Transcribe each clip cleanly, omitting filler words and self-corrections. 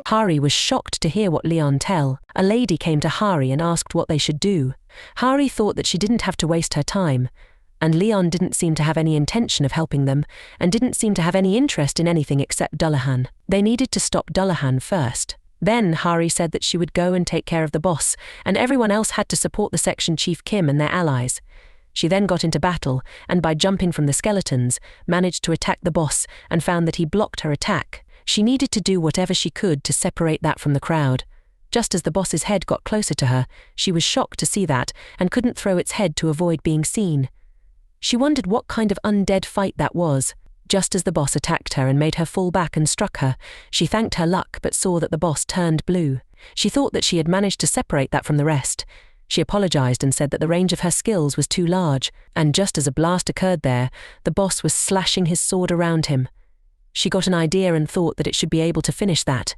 Hari was shocked to hear what Leon tell. A lady came to Hari and asked what they should do. Hari thought that she didn't have to waste her time, and Leon didn't seem to have any intention of helping them, and didn't seem to have any interest in anything except Dullahan. They needed to stop Dullahan first. Then Hari said that she would go and take care of the boss, and everyone else had to support the section chief Kim and their allies. She then got into battle, and by jumping from the skeletons, managed to attack the boss and found that he blocked her attack. She needed to do whatever she could to separate that from the crowd. Just as the boss's head got closer to her, she was shocked to see that and couldn't throw its head to avoid being seen. She wondered what kind of undead fight that was. Just as the boss attacked her and made her fall back and struck her, she thanked her luck but saw that the boss turned blue. She thought that she had managed to separate that from the rest. She apologized and said that the range of her skills was too large, and just as a blast occurred there, the boss was slashing his sword around him. She got an idea and thought that it should be able to finish that.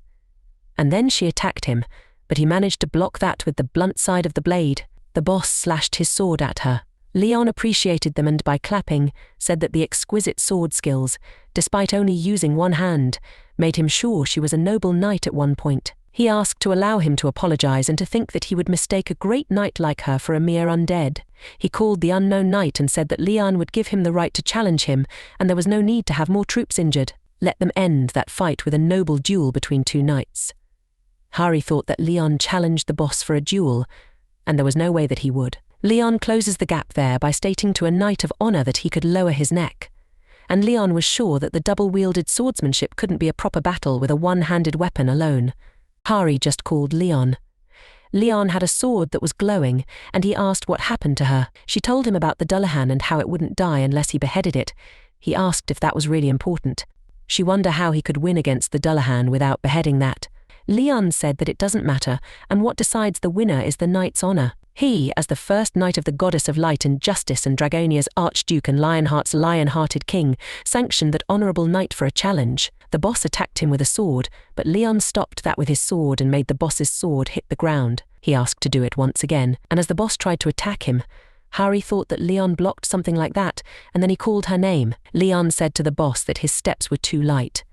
And then she attacked him, but he managed to block that with the blunt side of the blade. The boss slashed his sword at her. Leon appreciated them and by clapping, said that the exquisite sword skills, despite only using one hand, made him sure she was a noble knight at one point. He asked to allow him to apologize and to think that he would mistake a great knight like her for a mere undead. He called the unknown knight and said that Leon would give him the right to challenge him, and there was no need to have more troops injured. Let them end that fight with a noble duel between two knights. Hari thought that Leon challenged the boss for a duel, and there was no way that he would. Leon closes the gap there by stating to a knight of honor that he could lower his neck. And Leon was sure that the double-wielded swordsmanship couldn't be a proper battle with a one-handed weapon alone. Hari just called Leon. Leon had a sword that was glowing, and he asked what happened to her. She told him about the Dullahan and how it wouldn't die unless he beheaded it. He asked if that was really important. She wondered how he could win against the Dullahan without beheading that. Leon said that it doesn't matter, and what decides the winner is the knight's honor. He, as the first knight of the goddess of light and justice and Dragonia's archduke and Lionheart's lion-hearted king, sanctioned that honorable knight for a challenge. The boss attacked him with a sword, but Leon stopped that with his sword and made the boss's sword hit the ground. He asked to do it once again, and as the boss tried to attack him, Hari thought that Leon blocked something like that, and then he called her name. Leon said to the boss that his steps were too light.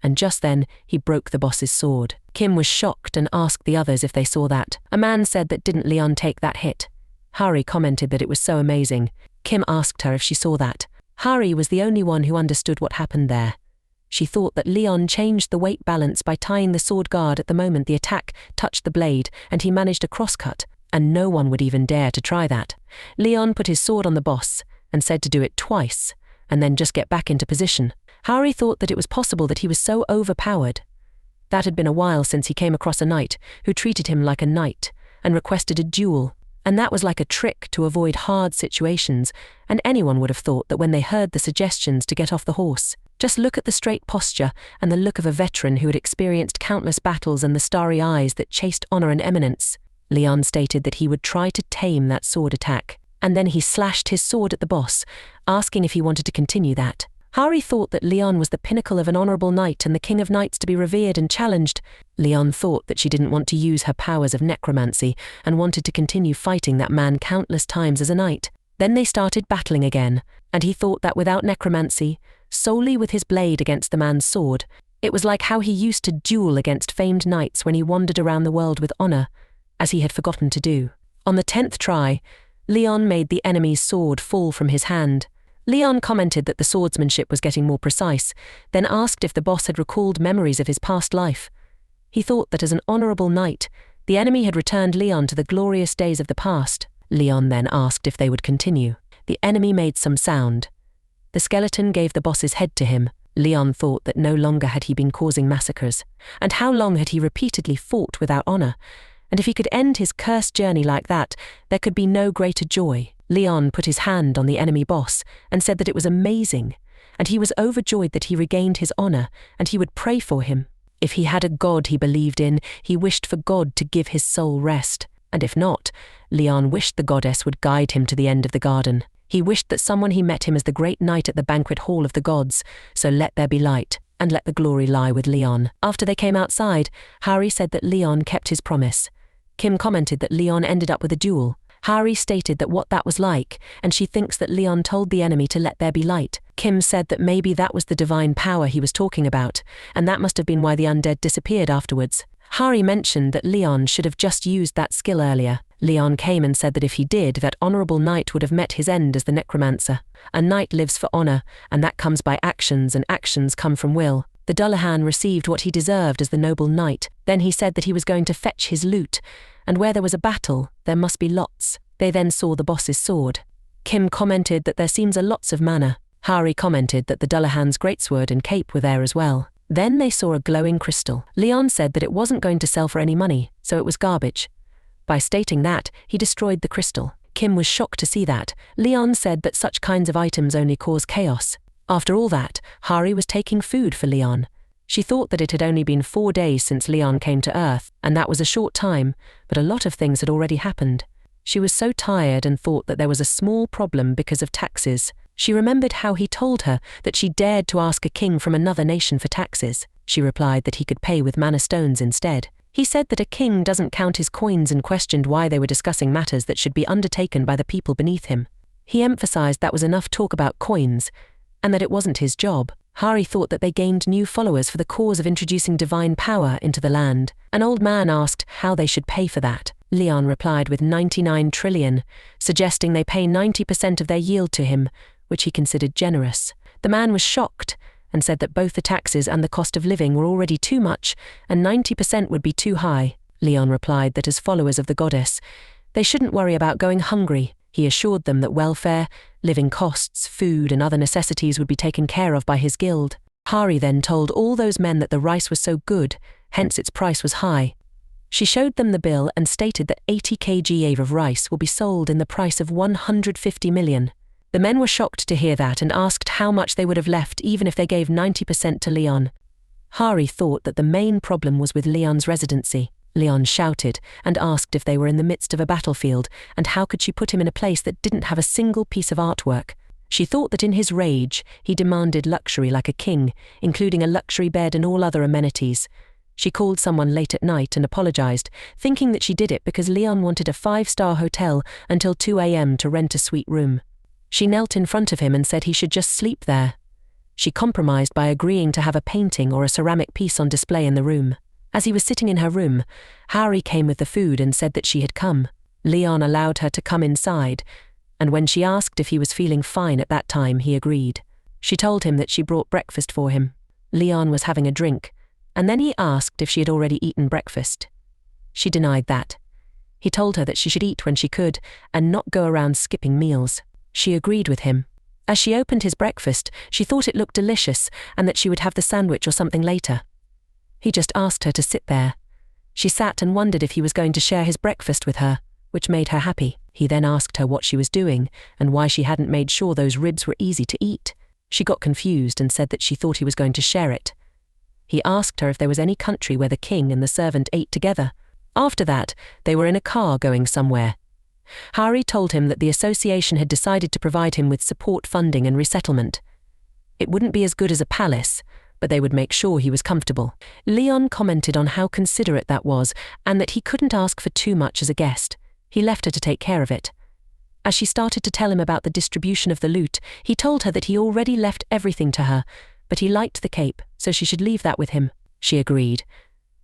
And just then, he broke the boss's sword. Kim was shocked and asked the others if they saw that. A man said that didn't Leon take that hit. Hari commented that it was so amazing. Kim asked her if she saw that. Hari was the only one who understood what happened there. She thought that Leon changed the weight balance by tying the sword guard at the moment the attack touched the blade, and he managed a crosscut, and no one would even dare to try that. Leon put his sword on the boss and said to do it twice, and then just get back into position. Hari thought that it was possible that he was so overpowered. That had been a while since he came across a knight who treated him like a knight and requested a duel, and that was like a trick to avoid hard situations, and anyone would have thought that when they heard the suggestions to get off the horse. Just look at the straight posture and the look of a veteran who had experienced countless battles and the starry eyes that chased honor and eminence. Leon stated that he would try to tame that sword attack, and then he slashed his sword at the boss, asking if he wanted to continue that. Hari thought that Leon was the pinnacle of an honorable knight and the king of knights to be revered and challenged. Leon thought that she didn't want to use her powers of necromancy and wanted to continue fighting that man countless times as a knight. Then they started battling again, and he thought that without necromancy, solely with his blade against the man's sword, it was like how he used to duel against famed knights when he wandered around the world with honor, as he had forgotten to do. On the 10th try, Leon made the enemy's sword fall from his hand. Leon commented that the swordsmanship was getting more precise, then asked if the boss had recalled memories of his past life. He thought that as an honorable knight, the enemy had returned Leon to the glorious days of the past. Leon then asked if they would continue. The enemy made some sound. The skeleton gave the boss's head to him. Leon thought that no longer had he been causing massacres, and how long had he repeatedly fought without honor, and if he could end his cursed journey like that, there could be no greater joy. Leon put his hand on the enemy boss and said that it was amazing, and he was overjoyed that he regained his honor, and he would pray for him. If he had a god he believed in, he wished for God to give his soul rest, and if not, Leon wished the goddess would guide him to the end of the garden. He wished that someone he met him as the great knight at the banquet hall of the gods, so let there be light, and let the glory lie with Leon. After they came outside, Hari said that Leon kept his promise. Kim commented that Leon ended up with a duel. Hari stated that what that was like, and she thinks that Leon told the enemy to let there be light. Kim said that maybe that was the divine power he was talking about, and that must have been why the undead disappeared afterwards. Hari mentioned that Leon should have just used that skill earlier. Leon came and said that if he did, that honorable knight would have met his end as the necromancer. A knight lives for honor, and that comes by actions, and actions come from will. The Dullahan received what he deserved as the noble knight. Then he said that he was going to fetch his loot, and where there was a battle, there must be lots. They then saw the boss's sword. Kim commented that there seems a lots of mana. Hari commented that the Dullahan's greatsword and cape were there as well. Then they saw a glowing crystal. Leon said that it wasn't going to sell for any money, so it was garbage. By stating that, he destroyed the crystal. Kim was shocked to see that. Leon said that such kinds of items only cause chaos. After all that, Hari was taking food for Leon. She thought that it had only been 4 days since Leon came to Earth, and that was a short time, but a lot of things had already happened. She was so tired and thought that there was a small problem because of taxes. She remembered how he told her that she dared to ask a king from another nation for taxes. She replied that he could pay with mana stones instead. He said that a king doesn't count his coins and questioned why they were discussing matters that should be undertaken by the people beneath him. He emphasized that was enough talk about coins, and that it wasn't his job. Hari thought that they gained new followers for the cause of introducing divine power into the land. An old man asked how they should pay for that. Leon replied with 99 trillion, suggesting they pay 90% of their yield to him, which he considered generous. The man was shocked and said that both the taxes and the cost of living were already too much, and 90% would be too high. Leon replied that as followers of the goddess, they shouldn't worry about going hungry. He assured them that welfare, living costs, food, and other necessities would be taken care of by his guild. Hari then told all those men that the rice was so good, hence its price was high. She showed them the bill and stated that 80 kg of rice will be sold in the price of 150 million. The men were shocked to hear that and asked how much they would have left even if they gave 90% to Leon. Hari thought that the main problem was with Leon's residency. Leon shouted and asked if they were in the midst of a battlefield, and how could she put him in a place that didn't have a single piece of artwork. She thought that in his rage, he demanded luxury like a king, including a luxury bed and all other amenities. She called someone late at night and apologized, thinking that she did it because Leon wanted a 5-star hotel until 2 a.m. to rent a suite room. She knelt in front of him and said he should just sleep there. She compromised by agreeing to have a painting or a ceramic piece on display in the room. As he was sitting in her room, Hari came with the food and said that she had come. Leon allowed her to come inside, and when she asked if he was feeling fine at that time, he agreed. She told him that she brought breakfast for him. Leon was having a drink, and then he asked if she had already eaten breakfast. She denied that. He told her that she should eat when she could and not go around skipping meals. She agreed with him. As she opened his breakfast, she thought it looked delicious and that she would have the sandwich or something later. He just asked her to sit there. She sat and wondered if he was going to share his breakfast with her, which made her happy. He then asked her what she was doing and why she hadn't made sure those ribs were easy to eat. She got confused and said that she thought he was going to share it. He asked her if there was any country where the king and the servant ate together. After that, they were in a car going somewhere. Hari told him that the association had decided to provide him with support funding and resettlement. It wouldn't be as good as a palace, but they would make sure he was comfortable. Leon commented on how considerate that was and that he couldn't ask for too much as a guest. He left her to take care of it. As she started to tell him about the distribution of the loot, he told her that he already left everything to her, but he liked the cape, so she should leave that with him. She agreed.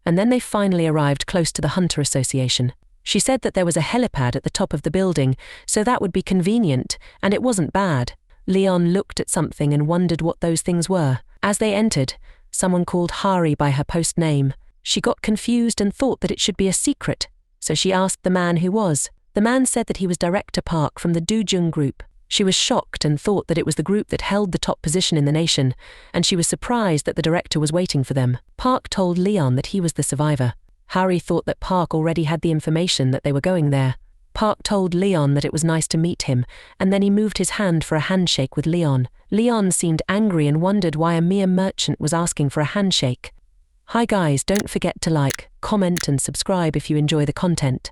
And then they finally arrived close to the Hunter Association. She said that there was a helipad at the top of the building, so that would be convenient, and it wasn't bad. Leon looked at something and wondered what those things were. As they entered, someone called Hari by her post name. She got confused and thought that it should be a secret, so she asked the man who was. The man said that he was Director Park from the Dujung group. She was shocked and thought that it was the group that held the top position in the nation, and she was surprised that the director was waiting for them. Park told Leon that he was the survivor. Hari thought that Park already had the information that they were going there. Park told Leon that it was nice to meet him, and then he moved his hand for a handshake with Leon. Leon seemed angry and wondered why a mere merchant was asking for a handshake. Hi guys, don't forget to like, comment and subscribe if you enjoy the content.